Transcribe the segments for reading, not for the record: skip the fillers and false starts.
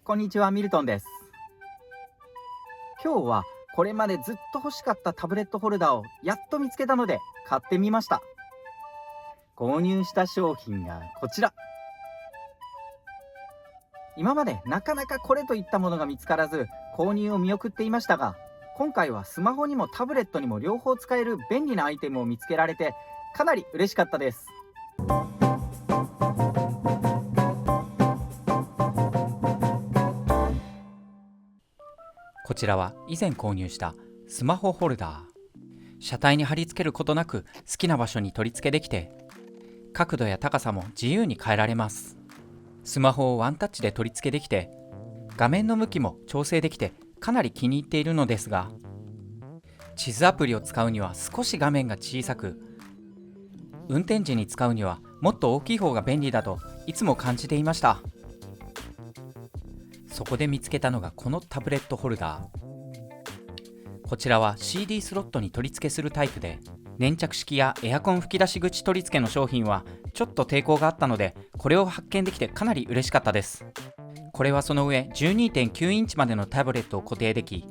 こんにちは、ミルトンです。今日はこれまでずっと欲しかったタブレットホルダーをやっと見つけたので買ってみました。購入した商品がこちら。今までなかなかこれといったものが見つからず購入を見送っていましたが、今回はスマホにもタブレットにも両方使える便利なアイテムを見つけられてかなり嬉しかったです。こちらは以前購入したスマホホルダー。車体に貼り付けることなく好きな場所に取り付けできて、角度や高さも自由に変えられます。スマホをワンタッチで取り付けできて、画面の向きも調整できてかなり気に入っているのですが、地図アプリを使うには少し画面が小さく、運転時に使うにはもっと大きい方が便利だといつも感じていました。そこで見つけたのがこのタブレットホルダー。こちらは CD スロットに取り付けするタイプで、粘着式やエアコン吹き出し口取り付けの商品はちょっと抵抗があったので、これを発見できてかなり嬉しかったです。これはその上 12.9 インチまでのタブレットを固定でき、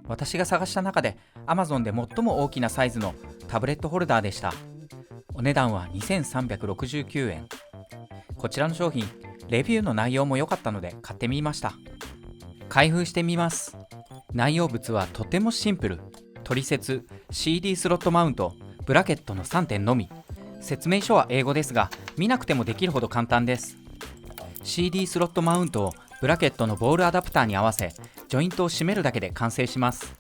私が探した中で Amazon で最も大きなサイズのタブレットホルダーでした。お値段は2369円。こちらの商品、レビューの内容も良かったので買ってみました。開封してみます。内容物はとてもシンプル。取説、CD スロットマウント、ブラケットの3点のみ。説明書は英語ですが、見なくてもできるほど簡単です。CD スロットマウントをブラケットのボールアダプターに合わせ、ジョイントを締めるだけで完成します。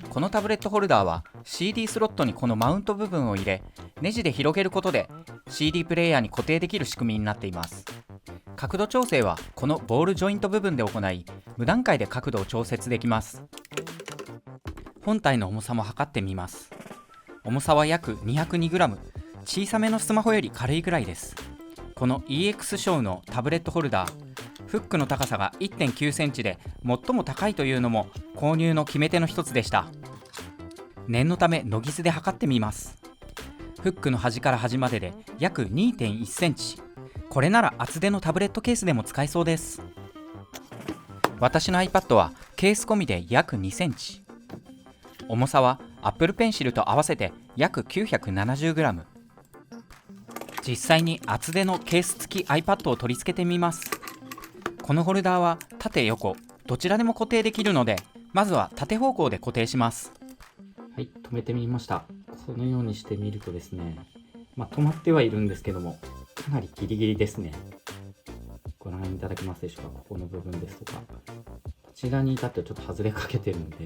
このタブレットホルダーは CD スロットにこのマウント部分を入れ、ネジで広げることで CD プレイヤーに固定できる仕組みになっています。角度調整はこのボールジョイント部分で行い、無段階で角度を調節できます。本体の重さも測ってみます。重さは約 202g、 小さめのスマホより軽いぐらいです。この EX ショーのタブレットホルダー、フックの高さが 1.9 センチで最も高いというのも購入の決め手の一つでした。念のためノギスで測ってみます。フックの端から端までで約 2.1 センチ。これなら厚手のタブレットケースでも使えそうです。私の iPad はケース込みで約2センチ。重さは Apple Pencil と合わせて約 970g。実際に厚手のケース付き iPad を取り付けてみます。このホルダーは縦横どちらでも固定できるので、まずは縦方向で固定します。はい、止めてみました。このようにしてみるとですね、止まってはいるんですけども、かなりギリギリですね。ご覧いただけますでしょうか。ここの部分ですとか、こちらに至ってはちょっと外れかけてるので、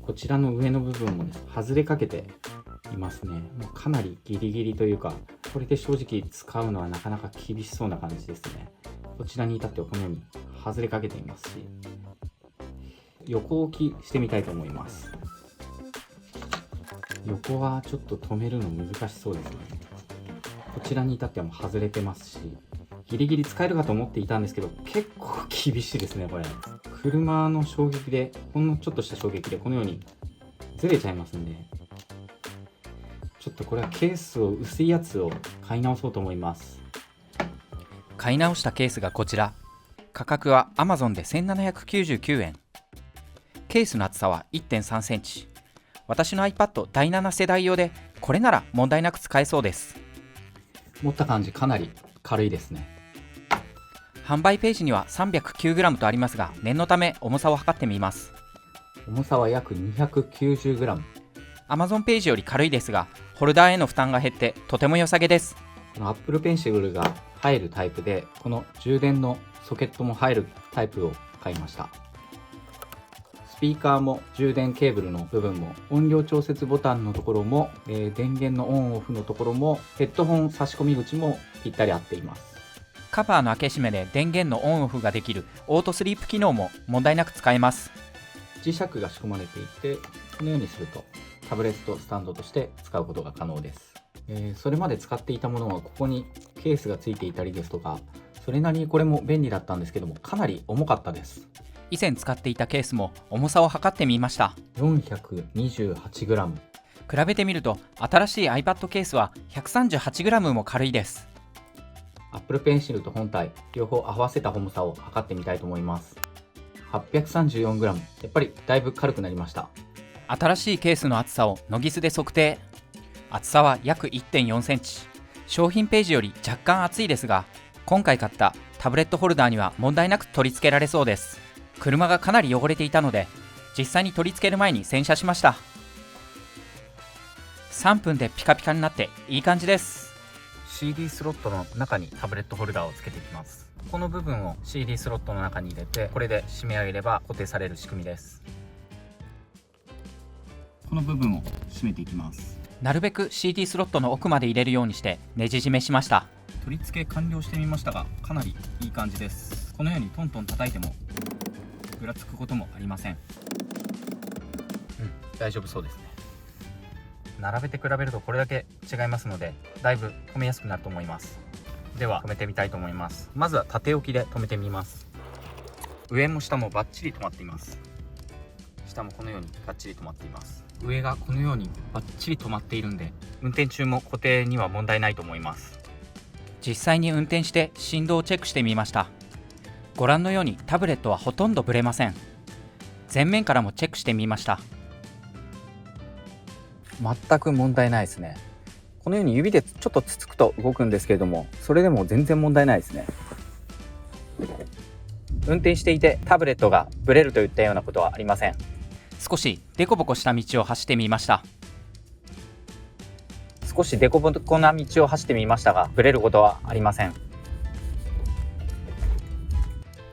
こちらの上の部分もですね、外れかけていますね。もうかなりギリギリというか、これで正直使うのはなかなか厳しそうな感じですね。こちらに至ってはこのように外れかけていますし、横置きしてみたいと思います。横はちょっと止めるの難しそうですね。こちらに至ってはもう外れてますし、ギリギリ使えるかと思っていたんですけど、結構厳しいですね、これ。車の衝撃で、ほんのちょっとした衝撃でこのようにずれちゃいますんで、ちょっとこれはケースを薄いやつを買い直そうと思います。買い直したケースがこちら。価格は Amazon で1799円。ケースの厚さは 1.3 センチ。私の iPad 第7世代用で、これなら問題なく使えそうです。持った感じかなり軽いですね。販売ページには 309g とありますが、念のため重さを測ってみます。重さは約 290g。 Amazon ページより軽いですが、ホルダーへの負担が減ってとても良さげです。この Apple Pencil が入るタイプで、この充電のソケットも入るタイプを買いました。スピーカーも充電ケーブルの部分も、音量調節ボタンのところも、電源のオンオフのところも、ヘッドホン差し込み口もぴったり合っています。カバーの開け閉めで電源のオンオフができるオートスリープ機能も問題なく使えます。磁石が仕込まれていて、このようにするとタブレットスタンドとして使うことが可能です。それまで使っていたものはここにケースがついていたりですとか、それなりにこれも便利だったんですけども、かなり重かったです。以前使っていたケースも重さを測ってみました。 428g。 比べてみると新しい iPad ケースは 138g も軽いです。Apple Pencil と本体両方合わせた重さを測ってみたいと思います。 834g、 やっぱりだいぶ軽くなりました。新しいケースの厚さをノギスで測定。厚さは約 1.4 センチ。商品ページより若干厚いですが、今回買ったタブレットホルダーには問題なく取り付けられそうです。車がかなり汚れていたので、実際に取り付ける前に洗車しました。3分でピカピカになっていい感じです。 CD スロットの中にタブレットホルダーをつけていきます。この部分を CD スロットの中に入れて、これで締め上げれば固定される仕組みです。この部分を締めていきます。なるべく CD スロットの奥まで入れるようにしてネジ締めしました。取り付け完了してみましたが、かなりいい感じです。このようにトントン叩いてもぐらつくこともありません。大丈夫そうですね。並べて比べるとこれだけ違いますので、だいぶ止めやすくなると思います。では止めてみたいと思います。まずは縦置きで止めてみます。上も下もバッチリ止まっています。下もこのようにバッチリ止まっています。上がこのようにバッチリ止まっているんで、運転中も固定には問題ないと思います。実際に運転して振動をチェックしてみました。ご覧のようにタブレットはほとんどブレません。前面からもチェックしてみました。全く問題ないですね。このように指でちょっとつつくと動くんですけれども、それでも全然問題ないですね。運転していてタブレットがブレるといったようなことはありません。少しデコボコした道を走ってみました。少しデコボコな道を走ってみましたが、ブレることはありません。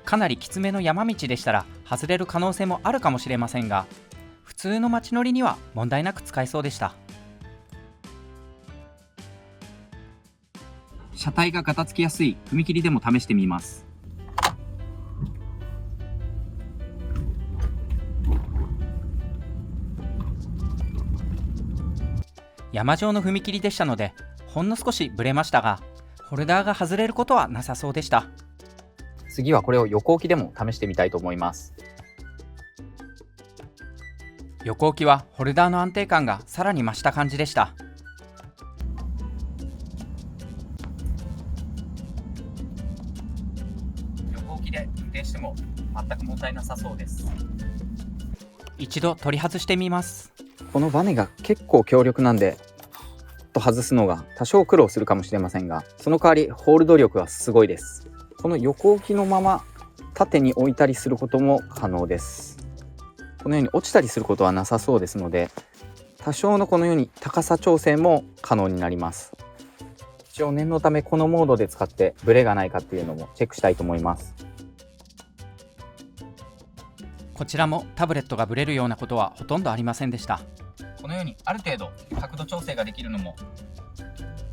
かなりきつめの山道でしたら外れる可能性もあるかもしれませんが、普通の街乗りには問題なく使えそうでした。車体がガタつきやすい踏切でも試してみます。山状の踏切でしたのでほんの少しブレましたが、ホルダーが外れることはなさそうでした。次はこれを横置きでも試してみたいと思います。横置きはホルダーの安定感がさらに増した感じでした。横置きで運転しても全く問題なさそうです。一度取り外してみます。このバネが結構強力なんで、外すのが多少苦労するかもしれませんが、その代わりホールド力はすごいです。この横置きのまま縦に置いたりすることも可能です。このように落ちたりすることはなさそうですので、多少のこのように高さ調整も可能になります。一応念のためこのモードで使ってブレがないかっていうのもチェックしたいと思います。こちらもタブレットがブレるようなことはほとんどありませんでした。このようにある程度角度調整ができるのも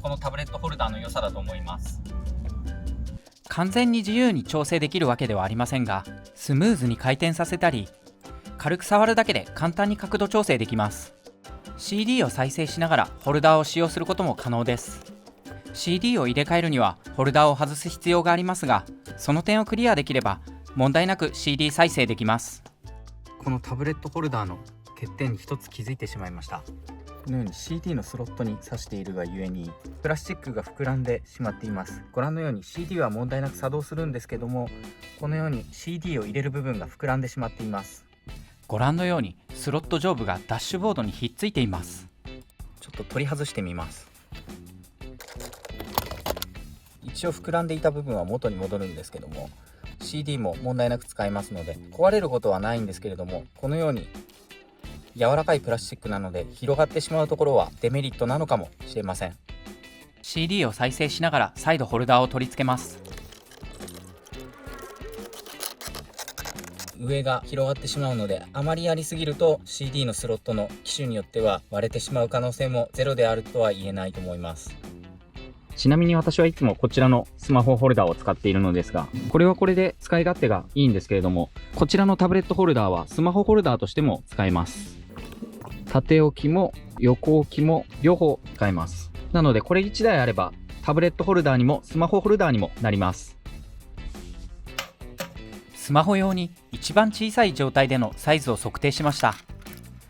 このタブレットホルダーの良さだと思います。完全に自由に調整できるわけではありませんが、スムーズに回転させたり、軽く触るだけで簡単に角度調整できます。 CD を再生しながらホルダーを使用することも可能です。 CD を入れ替えるにはホルダーを外す必要がありますが、その点をクリアできれば問題なく CD 再生できます。このタブレットホルダーの欠点に一つ気づいてしまいました。このように CD のスロットに挿しているがゆえにプラスチックが膨らんでしまっています。ご覧のように CD は問題なく作動するんですけども、このように CD を入れる部分が膨らんでしまっています。ご覧のようにスロット上部がダッシュボードにひっついています。ちょっと取り外してみます。一応膨らんでいた部分は元に戻るんですけども、 CD も問題なく使えますので壊れることはないんですけれども、このように柔らかいプラスチックなので広がってしまうところはデメリットなのかもしれません。 CD を再生しながら再度ホルダーを取り付けます。上が広がってしまうので、あまりやりすぎると CD のスロットの機種によっては割れてしまう可能性もゼロであるとは言えないと思います。ちなみに私はいつもこちらのスマホホルダーを使っているのですが、これはこれで使い勝手がいいんですけれども、こちらのタブレットホルダーはスマホホルダーとしても使えます。縦置きも横置きも両方使えます。なのでこれ1台あればタブレットホルダーにもスマホホルダーにもなります。スマホ用に一番小さい状態でのサイズを測定しました。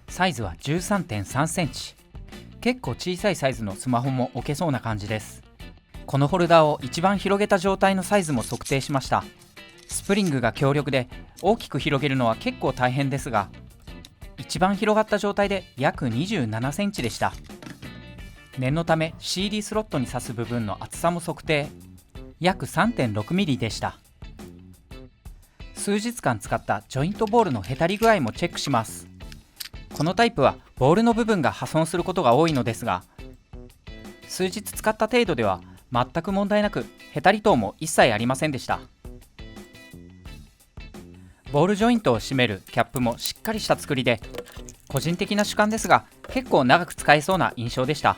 サイズは 13.3 センチ。結構小さいサイズのスマホも置けそうな感じです。このホルダーを一番広げた状態のサイズも測定しました。スプリングが強力で大きく広げるのは結構大変ですが、一番広がった状態で約27センチでした。念のため CD スロットに挿す部分の厚さも測定、約 3.6 ミリでした。数日間使ったジョイントボールのへたり具合もチェックします。このタイプはボールの部分が破損することが多いのですが、数日使った程度では全く問題なく、へたり等も一切ありませんでした。ボールジョイントを締めるキャップもしっかりした作りで、個人的な主観ですが結構長く使えそうな印象でした。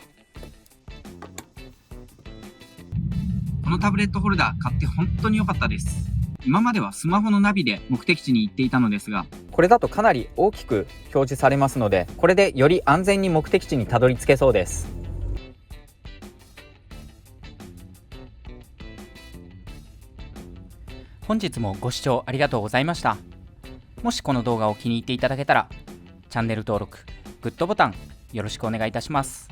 このタブレットホルダー買って本当に良かったです。今まではスマホのナビで目的地に行っていたのですが、これだとかなり大きく表示されますので、これでより安全に目的地にたどり着けそうです。本日もご視聴ありがとうございました。もしこの動画を気に入っていただけたら、チャンネル登録、グッドボタンよろしくお願いいたします。